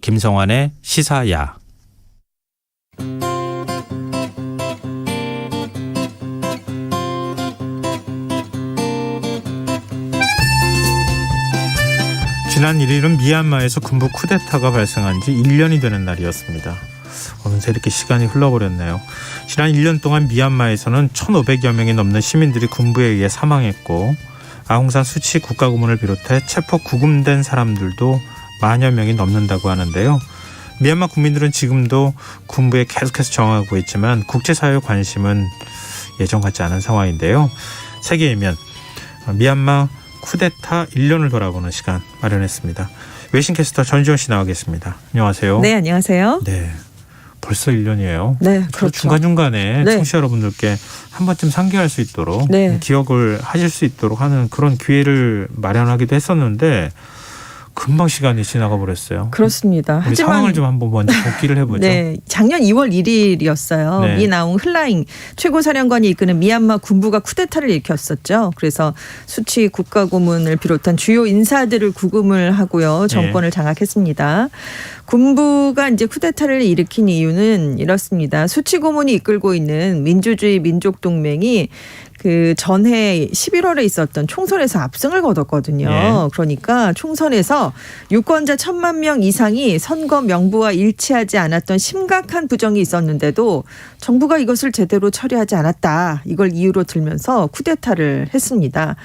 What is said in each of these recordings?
김성환의 시사야. 지난 1일은 미얀마에서 군부 쿠데타가 발생한 지 1년이 되는 날이었습니다. 어느새 이렇게 시간이 흘러버렸네요. 지난 1년 동안 미얀마에서는 1,500여 명이 넘는 시민들이 군부에 의해 사망했고 아웅산 수치 국가고문을 비롯해 체포 구금된 사람들도 만여 명이 넘는다고 하는데요. 미얀마 국민들은 지금도 군부에 계속해서 저항하고 있지만 국제사회의 관심은 예전 같지 않은 상황인데요. 세계이면 미얀마 쿠데타 1년을 돌아보는 시간 마련했습니다. 외신캐스터 전지현 씨 나와 계십니다. 안녕하세요. 네, 안녕하세요. 네, 벌써 1년이에요. 네, 그렇죠. 중간중간에 네. 청취자 여러분들께 한 번쯤 상기할 수 있도록 네. 기억을 하실 수 있도록 하는 그런 기회를 마련하기도 했었는데 금방 시간이 지나가 버렸어요. 그렇습니다. 우리 하지만 상황을 좀 한번 먼저 복기를 해보죠. 네, 작년 2월 1일이었어요. 네. 미나웅 흘라잉 최고사령관이 이끄는 미얀마 군부가 쿠데타를 일으켰었죠. 그래서 수치 국가고문을 비롯한 주요 인사들을 구금을 하고요. 정권을 장악했습니다. 군부가 이제 쿠데타를 일으킨 이유는 이렇습니다. 수치 고문이 이끌고 있는 민주주의 민족동맹이 그 전해 11월에 있었던 총선에서 압승을 거뒀거든요. 예. 그러니까 총선에서 유권자 1,000만 명 이상이 선거 명부와 일치하지 않았던 심각한 부정이 있었는데도 정부가 이것을 제대로 처리하지 않았다. 이걸 이유로 들면서 쿠데타를 했습니다.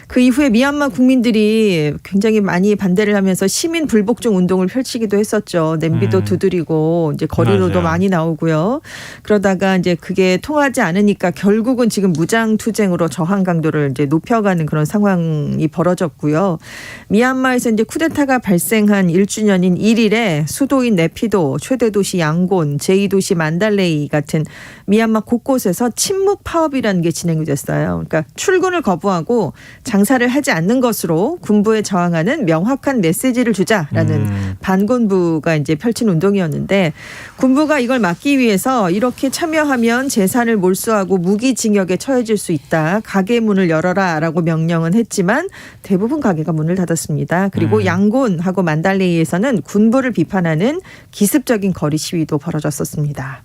그 이후에 미얀마 국민들이 굉장히 많이 반대를 하면서 시민 불복종 운동을 펼치기도 했었죠. 냄비도 두드리고 이제 거리로도 맞아요. 많이 나오고요. 그러다가 이제 그게 통하지 않으니까 결국은 지금 무장 투쟁으로 저항 강도를 이제 높여가는 그런 상황이 벌어졌고요. 미얀마에서 이제 쿠데타가 발생한 1주년인 1일에 수도인 네피도, 최대 도시 양곤, 제2도시 만달레이 같은 미얀마 곳곳에서 침묵 파업이라는 게 진행이 됐어요. 그러니까 출근을 거부하고 장사를 하지 않는 것으로 군부에 저항하는 명확한 메시지를 주자라는 반군부가 이제 펼친 운동이었는데 군부가 이걸 막기 위해서 이렇게 참여하면 재산을 몰수하고 무기징역에 처해질 수 있다. 가게 문을 열어라라고 명령은 했지만 대부분 가게가 문을 닫았습니다. 그리고 양곤하고 만달레이에서는 군부를 비판하는 기습적인 거리 시위도 벌어졌었습니다.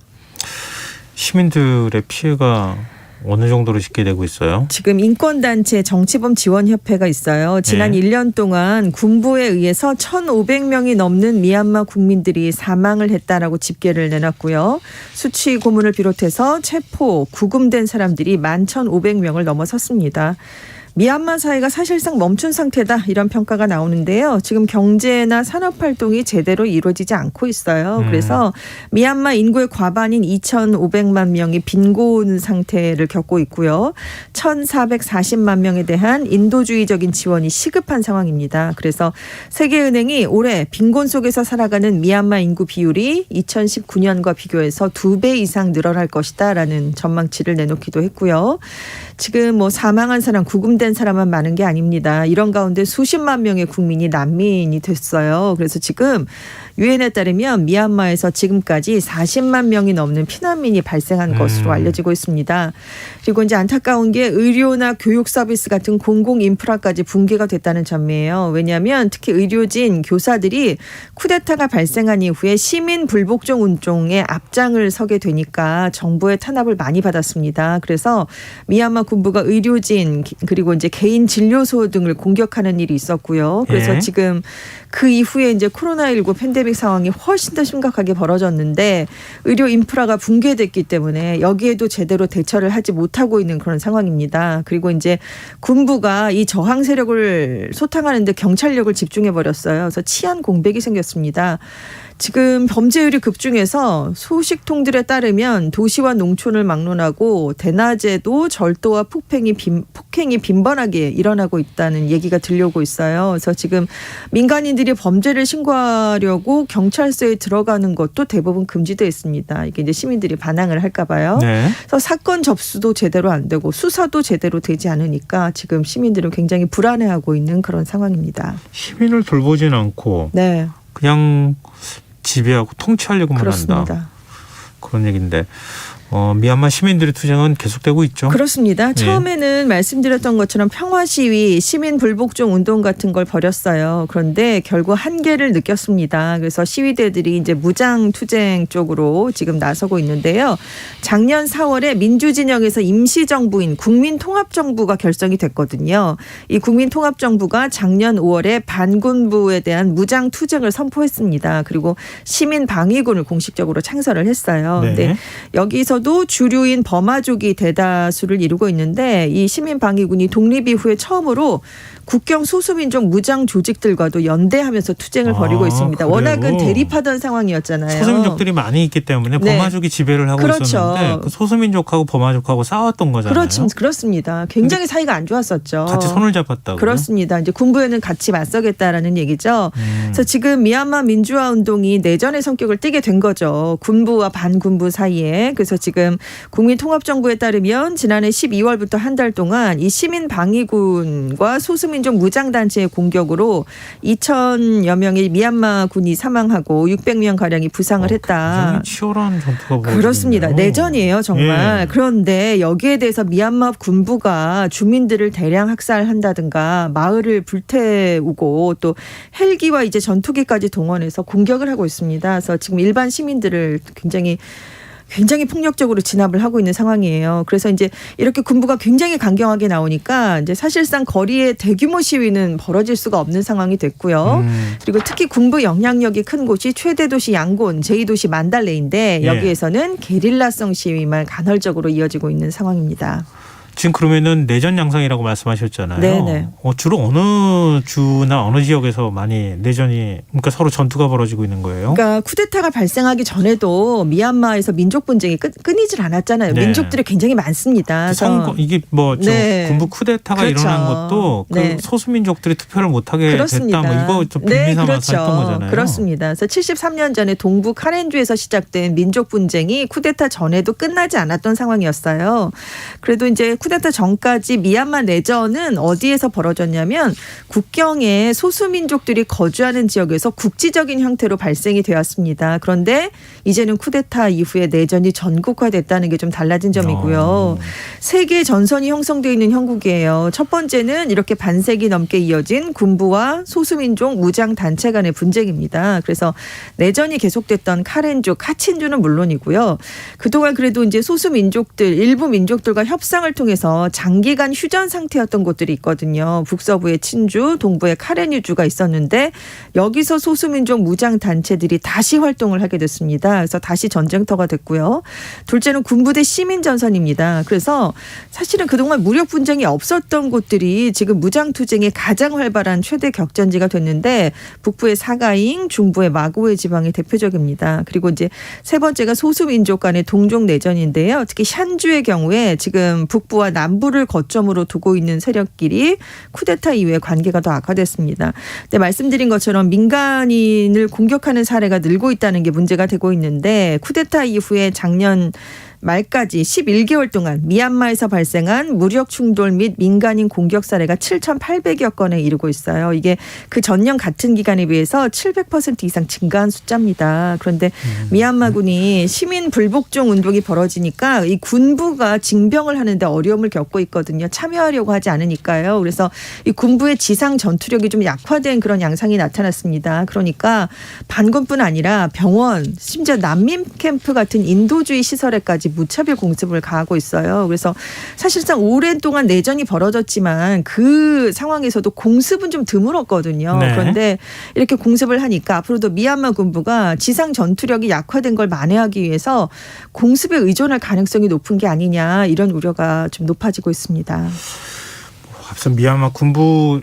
시민들의 피해가 어느 정도로 집계되고 있어요? 지금 인권단체 정치범 지원협회가 있어요. 지난 1년 동안 군부에 의해서 1,500명이 넘는 미얀마 국민들이 사망을 했다라고 집계를 내놨고요. 수치 고문을 비롯해서 체포, 구금된 사람들이 11,500명을 넘어섰습니다. 미얀마 사회가 사실상 멈춘 상태다 이런 평가가 나오는데요. 지금 경제나 산업 활동이 제대로 이루어지지 않고 있어요. 그래서 미얀마 인구의 과반인 2,500만 명이 빈곤 상태를 겪고 있고요. 1,440만 명에 대한 인도주의적인 지원이 시급한 상황입니다. 그래서 세계은행이 올해 빈곤 속에서 살아가는 미얀마 인구 비율이 2019년과 비교해서 2배 이상 늘어날 것이다라는 전망치를 내놓기도 했고요. 지금 뭐 사망한 사람, 구금된 사람만 많은 게 아닙니다. 이런 가운데 수십만 명의 국민이 난민이 됐어요. 그래서 지금 유엔에 따르면 미얀마에서 지금까지 40만 명이 넘는 피난민이 발생한 것으로 알려지고 있습니다. 그리고 이제 안타까운 게 의료나 교육 서비스 같은 공공 인프라까지 붕괴가 됐다는 점이에요. 왜냐하면 특히 의료진, 교사들이 쿠데타가 발생한 이후에 시민 불복종 운동에 앞장을 서게 되니까 정부의 탄압을 많이 받았습니다. 그래서 미얀마 군부가 의료진 그리고 이제 개인 진료소 등을 공격하는 일이 있었고요. 그래서 지금 그 이후에 이제 코로나19 팬데믹 상황이 훨씬 더 심각하게 벌어졌는데 의료 인프라가 붕괴됐기 때문에 여기에도 제대로 대처를 하지 못하고 있는 그런 상황입니다. 그리고 이제 군부가 이 저항 세력을 소탕하는 데 경찰력을 집중해 버렸어요. 그래서 치안 공백이 생겼습니다. 지금 범죄율이 급증해서 소식통들에 따르면 도시와 농촌을 막론하고 대낮에도 절도와 폭행이 빈번하게 일어나고 있다는 얘기가 들려오고 있어요. 그래서 지금 민간인들이 범죄를 신고하려고 경찰서에 들어가는 것도 대부분 금지되어 있습니다. 이게 이제 시민들이 반항을 할까 봐요. 그래서 사건 접수도 제대로 안 되고 수사도 제대로 되지 않으니까 지금 시민들은 굉장히 불안해하고 있는 그런 상황입니다. 시민을 돌보진 않고 네. 그냥 지배하고 통치하려고만 그렇습니다. 한다. 그런 얘기인데 미얀마 시민들의 투쟁은 계속되고 있죠. 그렇습니다. 처음에는 말씀드렸던 것처럼 평화 시위, 시민 불복종 운동 같은 걸 벌였어요. 그런데 결국 한계를 느꼈습니다. 그래서 시위대들이 이제 무장 투쟁 쪽으로 지금 나서고 있는데요. 작년 4월에 민주진영에서 임시정부인 국민통합정부가 결성이 됐거든요. 이 국민통합정부가 작년 5월에 반군부에 대한 무장 투쟁을 선포했습니다. 그리고 시민방위군을 공식적으로 창설을 했어요. 네. 근데 여기서도 주류인 버마족이 대다수를 이루고 있는데 이 시민방위군이 독립 이후에 처음으로 국경 소수민족 무장 조직들과도 연대하면서 투쟁을 벌이고 있습니다. 그래요? 워낙은 대립하던 상황이었잖아요. 소수민족들이 많이 있기 때문에 네. 버마족이 지배를 하고 그렇죠. 있었는데 그 소수민족하고 버마족하고 싸웠던 거잖아요. 그렇습니다. 굉장히 사이가 안 좋았었죠. 같이 손을 잡았다고요? 그렇습니다. 이제 군부에는 같이 맞서겠다라는 얘기죠. 그래서 지금 미얀마 민주화 운동이 내전의 성격을 띠게 된 거죠. 군부와 반군부 사이에. 그래서 지금 국민통합정부에 따르면 지난해 12월부터 한 달 동안 이 시민방위군과 소수민족 무장단체의 공격으로 2,000여 명의 미얀마 군이 사망하고 600명 가량이 부상을 했다. 굉장히 치열한 전투가 벌어지네요. 그렇습니다. 내전이에요, 정말. 예. 그런데 여기에 대해서 미얀마 군부가 주민들을 대량 학살한다든가 마을을 불태우고 또 헬기와 이제 전투기까지 동원해서 공격을 하고 있습니다. 그래서 지금 일반 시민들을 굉장히 폭력적으로 진압을 하고 있는 상황이에요. 그래서 이제 이렇게 군부가 굉장히 강경하게 나오니까 이제 사실상 거리에 대규모 시위는 벌어질 수가 없는 상황이 됐고요. 그리고 특히 군부 영향력이 큰 곳이 최대 도시 양곤, 제2도시 만달레인데 여기에서는 게릴라성 시위만 간헐적으로 이어지고 있는 상황입니다. 지금 그러면은 내전 양상이라고 말씀하셨잖아요. 네네. 주로 어느 주나 어느 지역에서 많이 내전이 그러니까 서로 전투가 벌어지고 있는 거예요? 그러니까 쿠데타가 발생하기 전에도 미얀마에서 민족 분쟁이 끊이질 않았잖아요. 네. 민족들이 굉장히 많습니다. 그래서 이게 뭐 네. 군부 쿠데타가 그렇죠. 일어난 것도 그 네. 소수민족들이 투표를 못하게 그렇습니다. 됐다. 뭐 이거 좀 네, 빌미 삼아서 그렇죠. 했던 거잖아요. 그렇습니다. 그래서 73년 전에 동부 카렌주에서 시작된 민족 분쟁이 쿠데타 전에도 끝나지 않았던 상황이었어요. 그래도 이제 쿠데타 전까지 미얀마 내전은 어디에서 벌어졌냐면 국경에 소수민족들이 거주하는 지역에서 국지적인 형태로 발생이 되었습니다. 그런데 이제는 쿠데타 이후에 내전이 전국화됐다는 게 좀 달라진 점이고요. 세 개의 전선이 형성되어 있는 형국이에요. 첫 번째는 이렇게 반세기 넘게 이어진 군부와 소수민족 무장단체 간의 분쟁입니다. 그래서 내전이 계속됐던 카렌주, 카친주는 물론이고요. 그동안 그래도 이제 소수민족들, 일부 민족들과 협상을 통해서 장기간 휴전 상태였던 곳들이 있거든요. 북서부의 친주, 동부의 카렌유주가 있었는데 여기서 소수민족 무장단체들이 다시 활동을 하게 됐습니다. 그래서 다시 전쟁터가 됐고요. 둘째는 군부 대 시민전선입니다. 그래서 사실은 그동안 무력 분쟁이 없었던 곳들이 지금 무장투쟁이 가장 활발한 최대 격전지가 됐는데 북부의 사가잉, 중부의 마고에 지방이 대표적입니다. 그리고 이제 세 번째가 소수민족 간의 동족 내전인데요. 특히 샨주의 경우에 지금 북부와 남부를 거점으로 두고 있는 세력끼리 쿠데타 이후에 관계가 더 악화됐습니다. 근데 말씀드린 것처럼 민간인을 공격하는 사례가 늘고 있다는 게 문제가 되고 있는데 쿠데타 이후에 작년 말까지 11개월 동안 미얀마에서 발생한 무력 충돌 및 민간인 공격 사례가 7,800여 건에 이르고 있어요. 이게 그 전년 같은 기간에 비해서 700% 이상 증가한 숫자입니다. 그런데 미얀마군이 시민 불복종 운동이 벌어지니까 이 군부가 징병을 하는데 어려움을 겪고 있거든요. 참여하려고 하지 않으니까요. 그래서 이 군부의 지상 전투력이 좀 약화된 그런 양상이 나타났습니다. 그러니까 반군뿐 아니라 병원, 심지어 난민 캠프 같은 인도주의 시설에까지 무차별 공습을 가하고 있어요. 그래서 사실상 오랜 동안 내전이 벌어졌지만 그 상황에서도 공습은 좀 드물었거든요. 네. 그런데 이렇게 공습을 하니까 앞으로도 미얀마 군부가 지상 전투력이 약화된 걸 만회하기 위해서 공습에 의존할 가능성이 높은 게 아니냐 이런 우려가 좀 높아지고 있습니다. 앞서 미얀마 군부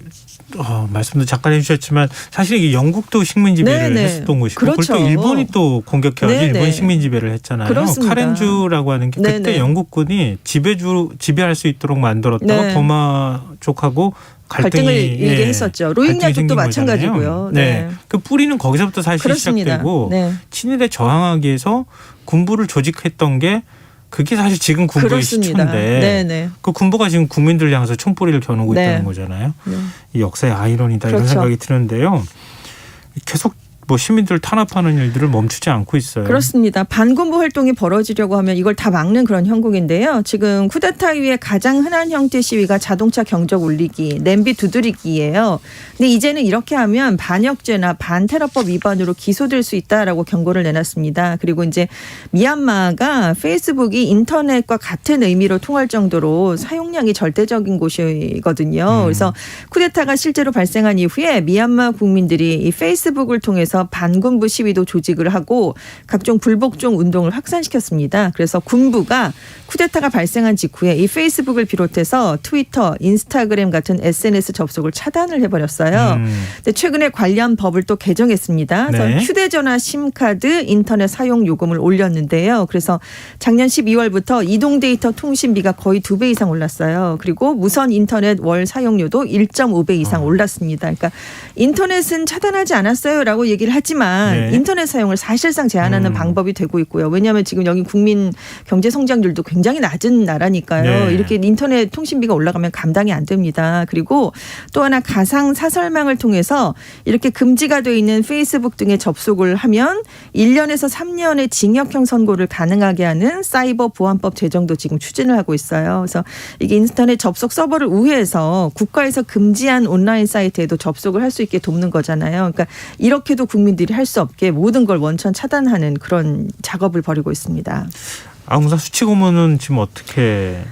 말씀도 잠깐 해주셨지만 사실 이게 영국도 식민 지배를 네네. 했었던 곳이고 그렇죠. 그걸 또 일본이 또 공격해가지고 네네. 일본 식민 지배를 했잖아요. 그렇습니다. 카렌주라고 하는 게 그때 네네. 영국군이 지배할 수 있도록 만들었다가 네. 버마 쪽하고 갈등을 일게 했었죠. 로힝야 쪽도 마찬가지고요. 네. 그 뿌리는 거기서부터 사실 그렇습니다. 시작되고 네. 친일에 저항하기 위해서 군부를 조직했던 게 그게 사실 지금 군부의 그렇습니다. 시초인데 네네. 그 군부가 지금 국민들 향해서 총뿌리를 겨누고 네. 있다는 거잖아요. 네. 이 역사의 아이러니다 이런 그렇죠. 생각이 드는데요. 계속 뭐 시민들 탄압하는 일들을 멈추지 않고 있어요. 그렇습니다. 반군부 활동이 벌어지려고 하면 이걸 다 막는 그런 형국인데요. 지금 쿠데타 이후에 가장 흔한 형태 시위가 자동차 경적 울리기, 냄비 두드리기예요. 근데 이제는 이렇게 하면 반역죄나 반테러법 위반으로 기소될 수 있다라고 경고를 내놨습니다. 그리고 이제 미얀마가 페이스북이 인터넷과 같은 의미로 통할 정도로 사용량이 절대적인 곳이거든요. 그래서 쿠데타가 실제로 발생한 이후에 미얀마 국민들이 이 페이스북을 통해서 반군부 시위도 조직을 하고 각종 불복종 운동을 확산시켰습니다. 그래서 군부가 쿠데타가 발생한 직후에 이 페이스북을 비롯해서 트위터, 인스타그램 같은 SNS 접속을 차단을 해버렸어요. 근데 최근에 관련 법을 또 개정했습니다. 그래서 네. 휴대전화 심카드 인터넷 사용 요금을 올렸는데요. 그래서 작년 12월부터 이동 데이터 통신비가 거의 2배 이상 올랐어요. 그리고 무선 인터넷 월 사용료도 1.5배 이상 올랐습니다. 그러니까 인터넷은 차단하지 않았어요라고 얘기를 하지만 네. 인터넷 사용을 사실상 제한하는 방법이 되고 있고요. 왜냐하면 지금 여기 국민 경제 성장률도 굉장히 낮은 나라니까요. 네. 이렇게 인터넷 통신비가 올라가면 감당이 안 됩니다. 그리고 또 하나 가상 사설망을 통해서 이렇게 금지가 돼 있는 페이스북 등에 접속을 하면 1년에서 3년의 징역형 선고를 가능하게 하는 사이버 보안법 제정도 지금 추진을 하고 있어요. 그래서 이게 인터넷 접속 서버를 우회해서 국가에서 금지한 온라인 사이트에도 접속을 할 수 있게 돕는 거잖아요. 그러니까 이렇게도 국민들이 할 수 없게 모든 걸 원천 차단하는 그런 작업을 벌이고 있습니다. 아웅산 수치고문은 지금 어떻게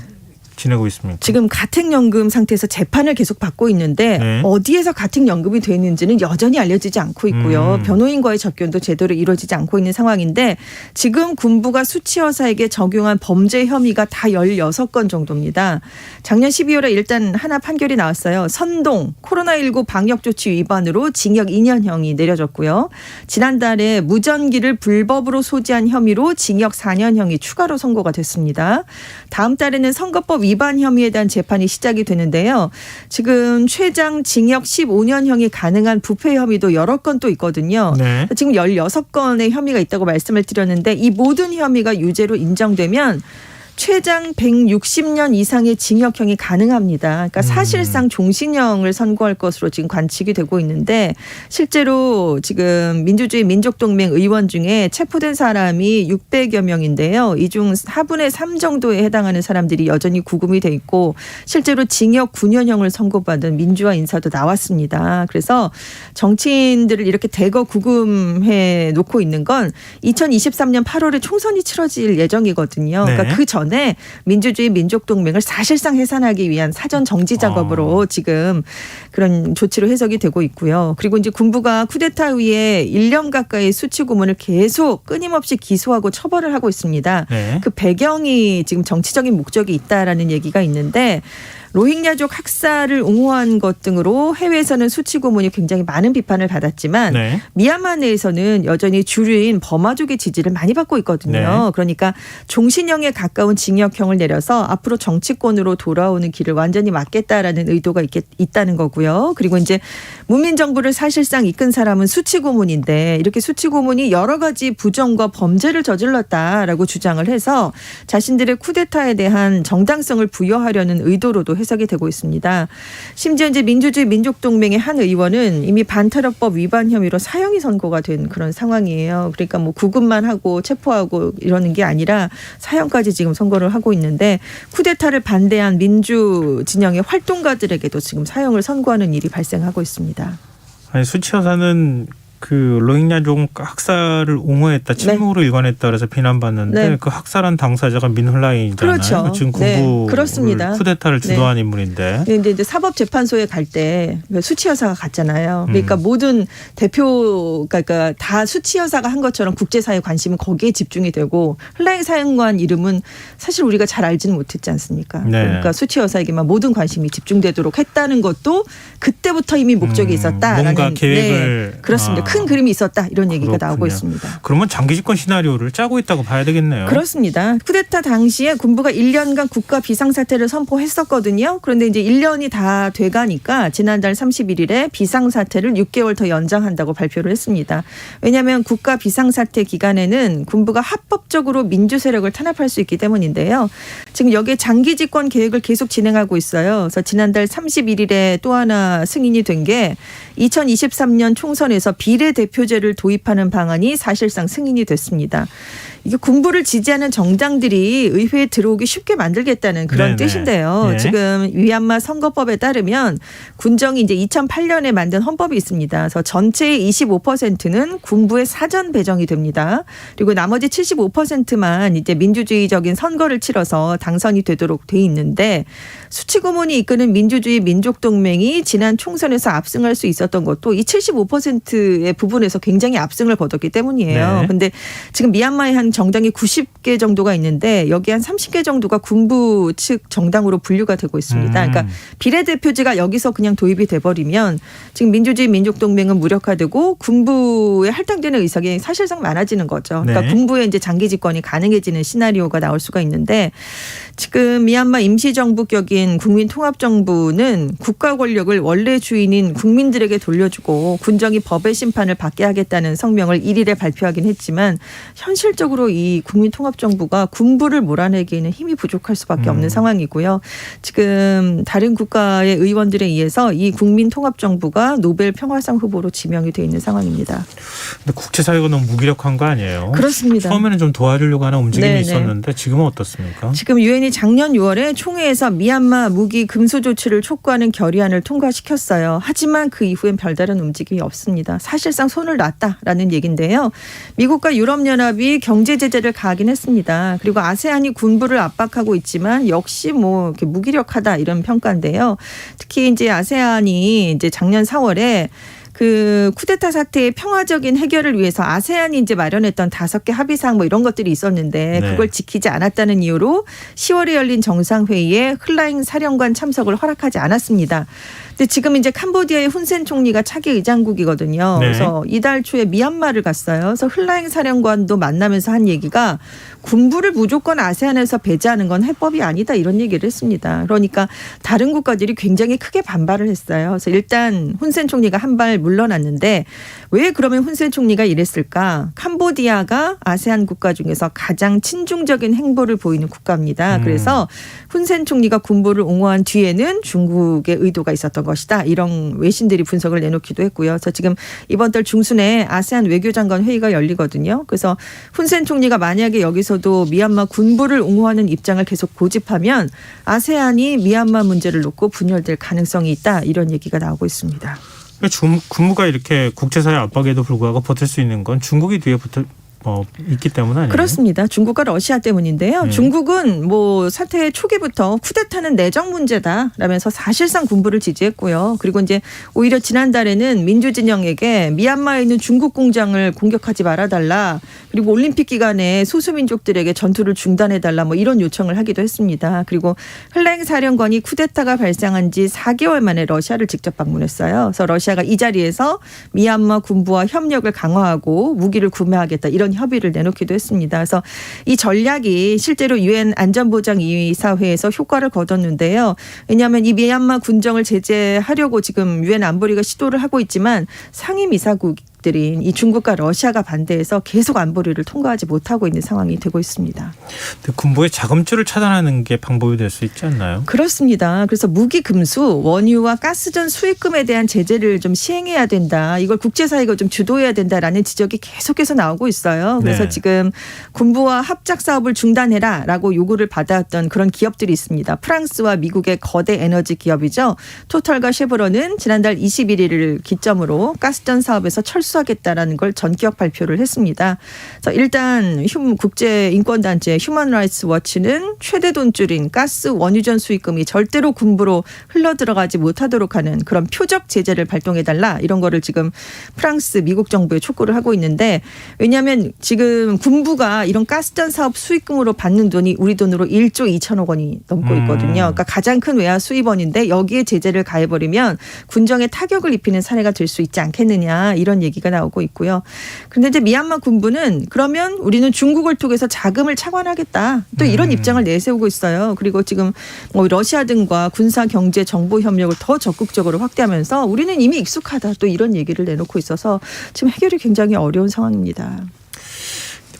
지내고 있습니까? 지금 가택연금 상태에서 재판을 계속 받고 있는데 네. 어디에서 가택연금이 되는지는 여전히 알려지지 않고 있고요. 변호인과의 접견도 제대로 이루어지지 않고 있는 상황인데 지금 군부가 수치여사에게 적용한 범죄 혐의가 다 16건 정도입니다. 작년 12월에 일단 하나 판결이 나왔어요. 선동, 코로나19 방역조치 위반으로 징역 2년형이 내려졌고요. 지난달에 무전기를 불법으로 소지한 혐의로 징역 4년형이 추가로 선고가 됐습니다. 다음 달에는 선거법 위반 혐의에 대한 재판이 시작이 되는데요. 지금 최장 징역 15년형이 가능한 부패 혐의도 여러 건 또 있거든요. 네. 지금 16건의 혐의가 있다고 말씀을 드렸는데 이 모든 혐의가 유죄로 인정되면 최장 160년 이상의 징역형이 가능합니다. 그러니까 사실상 종신형을 선고할 것으로 지금 관측이 되고 있는데 실제로 지금 민주주의 민족동맹 의원 중에 체포된 사람이 600여 명인데요. 이 중 4분의 3 정도에 해당하는 사람들이 여전히 구금이 돼 있고 실제로 징역 9년형을 선고받은 민주화 인사도 나왔습니다. 그래서 정치인들을 이렇게 대거 구금해 놓고 있는 건 2023년 8월에 총선이 치러질 예정이거든요. 그러니까 네. 그 전에 민주주의 민족동맹을 사실상 해산하기 위한 사전 정지 작업으로 지금 그런 조치로 해석이 되고 있고요. 그리고 이제 군부가 쿠데타 후에 1년 가까이 수치 고문을 계속 끊임없이 기소하고 처벌을 하고 있습니다. 네. 그 배경이 지금 정치적인 목적이 있다라는 얘기가 있는데 로힝야족 학살을 옹호한 것 등으로 해외에서는 수치 고문이 굉장히 많은 비판을 받았지만 네. 미얀마 내에서는 여전히 주류인 버마족의 지지를 많이 받고 있거든요. 네. 그러니까 종신형에 가까운 징역형을 내려서 앞으로 정치권으로 돌아오는 길을 완전히 막겠다라는 의도가 있다는 거고요. 그리고 이제 문민정부를 사실상 이끈 사람은 수치 고문인데 이렇게 수치 고문이 여러 가지 부정과 범죄를 저질렀다라고 주장을 해서 자신들의 쿠데타에 대한 정당성을 부여하려는 의도로도 해석이 되고 있습니다. 심지어 이제 민주주의 민족동맹의 한 의원은 이미 반테러법 위반 혐의로 사형이 선고가 된 그런 상황이에요. 그러니까 뭐 구금만 하고 체포하고 이러는 게 아니라 사형까지 지금 선고를 하고 있는데 쿠데타를 반대한 민주 진영의 활동가들에게도 지금 사형을 선고하는 일이 발생하고 있습니다. 아니 수치여사는 그 로힝야족 학살을 옹호했다, 침묵으로 일관했다 그래서 비난받는데 네. 그 학살한 당사자가 민훌라이잖아요. 그렇죠. 지금 네, 군부 그렇습니다. 쿠데타를 주도한 인물인데. 근데 이제 사법재판소에 갈 때 수치 여사가 갔잖아요. 그러니까 모든 대표, 그러니까 다 수치 여사가 한 것처럼 국제사회 관심은 거기에 집중이 되고 흘라이 사령관 이름은 사실 우리가 잘 알지는 못했지 않습니까? 네. 그러니까 수치 여사에게만 모든 관심이 집중되도록 했다는 것도 그때부터 이미 목적이 있었다라는. 뭔가 계획을. 네, 그렇습니다. 큰 그림이 있었다 이런 얘기가 그렇군요. 나오고 있습니다. 그러면 장기 집권 시나리오를 짜고 있다고 봐야 되겠네요. 그렇습니다. 쿠데타 당시에 군부가 1년간 국가 비상사태를 선포했었거든요. 그런데 이제 1년이 다 돼가니까 지난달 31일에 비상사태를 6개월 더 연장한다고 발표를 했습니다. 왜냐하면 국가 비상사태 기간에는 군부가 합법적으로 민주 세력을 탄압할 수 있기 때문인데요. 지금 여기에 장기 집권 계획을 계속 진행하고 있어요. 그래서 지난달 31일에 또 하나 승인이 된 게 2023년 총선에서 비례대표제를 도입하는 방안이 사실상 승인이 됐습니다. 이게 군부를 지지하는 정당들이 의회에 들어오기 쉽게 만들겠다는 그런 네네. 뜻인데요. 네. 지금 미얀마 선거법에 따르면 군정이 이제 2008년에 만든 헌법이 있습니다. 그래서 전체의 25%는 군부의 사전 배정이 됩니다. 그리고 나머지 75%만 이제 민주주의적인 선거를 치러서 당선이 되도록 돼 있는데 수치고문이 이끄는 민주주의 민족동맹이 지난 총선에서 압승할 수 있었던 것도 이 75%의 부분에서 굉장히 압승을 거뒀기 때문이에요. 네. 근데 지금 미얀마의 한 정당이 90개 정도가 있는데 여기 한 30개 정도가 군부 측 정당으로 분류가 되고 있습니다. 그러니까 비례대표제가 여기서 그냥 도입이 돼버리면 지금 민주주의 민족동맹은 무력화되고 군부에 할당되는 의석이 사실상 많아지는 거죠. 그러니까 네. 군부의 이제 장기 집권이 가능해지는 시나리오가 나올 수가 있는데 지금 미얀마 임시정부격인 국민통합정부는 국가 권력을 원래 주인인 국민들에게 돌려주고 군정이 법의 심판을 받게 하겠다는 성명을 1일에 발표하긴 했지만 현실적으로 이 국민통합정부가 군부를 몰아내기에는 힘이 부족할 수밖에 없는 상황이고요. 지금 다른 국가의 의원들에 의해서 이 국민통합정부가 노벨 평화상 후보로 지명이 돼 있는 상황입니다. 근데 국제사회가 너무 무기력한 거 아니에요? 그렇습니다. 처음에는 좀 도와주려고 하는 움직임이 네네. 있었는데 지금은 어떻습니까? 지금 유엔이 작년 6월에 총회에서 미얀마 무기 금수 조치를 촉구하는 결의안을 통과시켰어요. 하지만 그 이후엔 별다른 움직임이 없습니다. 사실상 손을 놨다라는 얘기인데요. 미국과 유럽연합이 경제 제재를 가하긴 했습니다. 그리고 아세안이 군부를 압박하고 있지만 역시 뭐 이렇게 무기력하다 이런 평가인데요. 특히 이제 아세안이 이제 작년 4월에 그 쿠데타 사태의 평화적인 해결을 위해서 아세안이 이제 마련했던 5개 합의사항 뭐 이런 것들이 있었는데 네. 그걸 지키지 않았다는 이유로 10월에 열린 정상회의에 흘라잉 사령관 참석을 허락하지 않았습니다. 근데 지금 이제 캄보디아의 훈센 총리가 차기 의장국이거든요. 네. 그래서 이달 초에 미얀마를 갔어요. 그래서 흘라잉 사령관도 만나면서 한 얘기가 군부를 무조건 아세안에서 배제하는 건 해법이 아니다 이런 얘기를 했습니다. 그러니까 다른 국가들이 굉장히 크게 반발을 했어요. 그래서 일단 훈센 총리가 한 발 물러났는데 왜 그러면 훈센 총리가 이랬을까? 캄보디아가 아세안 국가 중에서 가장 친중적인 행보를 보이는 국가입니다. 그래서 훈센 총리가 군부를 옹호한 뒤에는 중국의 의도가 있었던 것이다. 이런 외신들이 분석을 내놓기도 했고요. 그래서 지금 이번 달 중순에 아세안 외교장관 회의가 열리거든요. 그래서 훈센 총리가 만약에 여기서도 미얀마 군부를 옹호하는 입장을 계속 고집하면 아세안이 미얀마 문제를 놓고 분열될 가능성이 있다. 이런 얘기가 나오고 있습니다. 군부가 이렇게 국제사회 압박에도 불구하고 버틸 수 있는 건 중국이 뒤에 있기 때문 아니에요? 그렇습니다. 중국과 러시아 때문인데요. 네. 중국은 뭐 사태 초기부터 쿠데타는 내정 문제다라면서 사실상 군부를 지지했고요. 그리고 이제 오히려 지난달에는 민주진영에게 미얀마에 있는 중국 공장을 공격하지 말아달라. 그리고 올림픽 기간에 소수민족들에게 전투를 중단해달라 뭐 이런 요청을 하기도 했습니다. 그리고 흘라잉 사령관이 쿠데타가 발생한 지 4개월 만에 러시아를 직접 방문했어요. 그래서 러시아가 이 자리에서 미얀마 군부와 협력을 강화하고 무기를 구매하겠다 이런 협의를 내놓기도 했습니다. 그래서 이 전략이 실제로 유엔 안전보장이사회에서 효과를 거뒀는데요. 왜냐하면 이 미얀마 군정을 제재하려고 지금 유엔 안보리가 시도를 하고 있지만 상임이사국들인 이 중국과 러시아가 반대해서 계속 안보리를 통과하지 못하고 있는 상황이 되고 있습니다. 근데 군부의 자금줄을 차단하는 게 방법이 될 수 있지 않나요? 그렇습니다. 그래서 무기 금수, 원유와 가스전 수입금에 대한 제재를 좀 시행해야 된다. 이걸 국제사회가 좀 주도해야 된다라는 지적이 계속해서 나오고 있어요. 그래서 네. 지금 군부와 합작 사업을 중단해라라고 요구를 받아왔던 그런 기업들이 있습니다. 프랑스와 미국의 거대 에너지 기업이죠. 토탈과 쉐보론은 지난달 21일을 기점으로 가스전 사업에서 철수하겠다라는 걸 전격 발표를 했습니다. 그래서 일단 국제인권단체 휴먼 라이츠 워치는 최대 돈줄인 가스 원유전 수입금이 절대로 군부로 흘러들어가지 못하도록 하는 그런 표적 제재를 발동해달라 이런 거를 지금 프랑스, 미국 정부에 촉구를 하고 있는데 왜냐하면 지금 군부가 이런 가스전 사업 수익금으로 받는 돈이 우리 돈으로 1조 2천억 원이 넘고 있거든요. 그러니까 가장 큰 외화 수입원인데 여기에 제재를 가해버리면 군정에 타격을 입히는 사례가 될 수 있지 않겠느냐 이런 얘기가 나오고 있고요. 그런데 이제 미얀마 군부는 그러면 우리는 중국을 통해서 자금을 차관하겠다. 또 이런 입장을 내세우고 있어요. 그리고 지금 뭐 러시아 등과 군사 경제 정보 협력을 더 적극적으로 확대하면서 우리는 이미 익숙하다. 또 이런 얘기를 내놓고 있어서 지금 해결이 굉장히 어려운 상황입니다.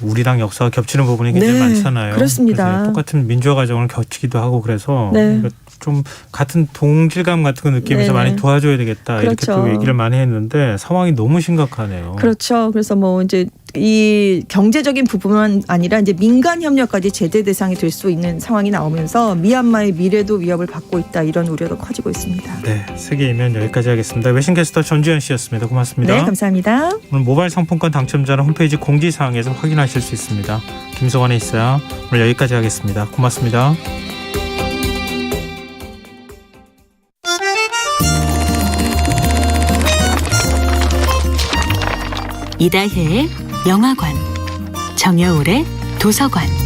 우리랑 역사가 겹치는 부분이 굉장히 네, 많잖아요. 그렇습니다. 그래서 똑같은 민주화 과정을 거치기도 하고 그래서 네. 좀 같은 동질감 같은 거 느끼면서 네네. 많이 도와줘야 되겠다 이렇게 그렇죠. 또 얘기를 많이 했는데 상황이 너무 심각하네요. 그렇죠. 그래서 뭐 이제 이 경제적인 부분만 아니라 이제 민간 협력까지 제재 대상이 될 수 있는 상황이 나오면서 미얀마의 미래도 위협을 받고 있다 이런 우려도 커지고 있습니다. 네, 세계이면 여기까지 하겠습니다. 외신캐스터 전주현 씨였습니다. 고맙습니다. 네, 감사합니다. 오늘 모바일 상품권 당첨자는 홈페이지 공지사항에서 확인하실 수 있습니다. 김성환의 있어요. 오늘 여기까지 하겠습니다. 고맙습니다. 이다혜의 영화관, 정여울의 도서관.